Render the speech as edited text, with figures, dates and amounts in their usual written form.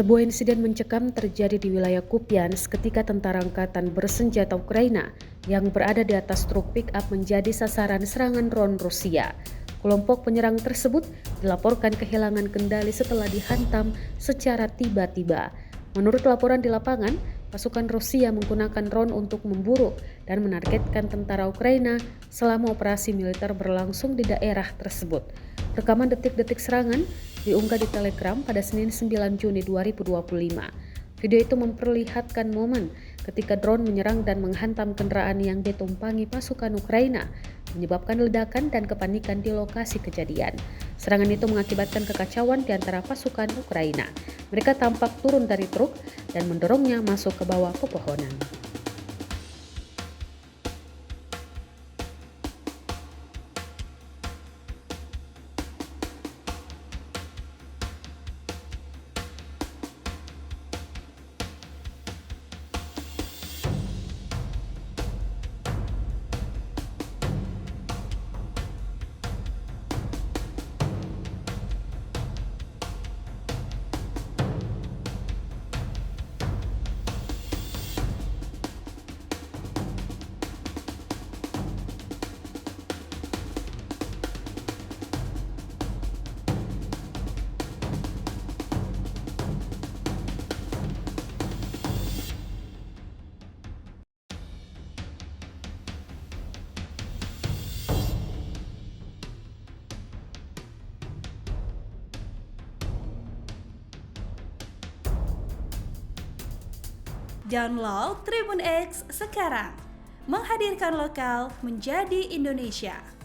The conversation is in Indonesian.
Sebuah insiden mencekam terjadi di wilayah Kupiansk ketika tentara angkatan bersenjata Ukraina yang berada di atas truk pick-up menjadi sasaran serangan drone Rusia. Kelompok penyerang tersebut dilaporkan kehilangan kendali setelah dihantam secara tiba-tiba. Menurut laporan di lapangan, pasukan Rusia menggunakan drone untuk memburu dan menargetkan tentara Ukraina selama operasi militer berlangsung di daerah tersebut. Rekaman detik-detik serangan diunggah di Telegram pada Senin 9 Juni 2025. Video itu memperlihatkan momen ketika drone menyerang dan menghantam kendaraan yang ditumpangi pasukan Ukraina, menyebabkan ledakan dan kepanikan di lokasi kejadian. Serangan itu mengakibatkan kekacauan di antara pasukan Ukraina. Mereka tampak turun dari truk dan mendorongnya masuk ke bawah pepohonan. Download Tribun X sekarang, menghadirkan lokal menjadi Indonesia.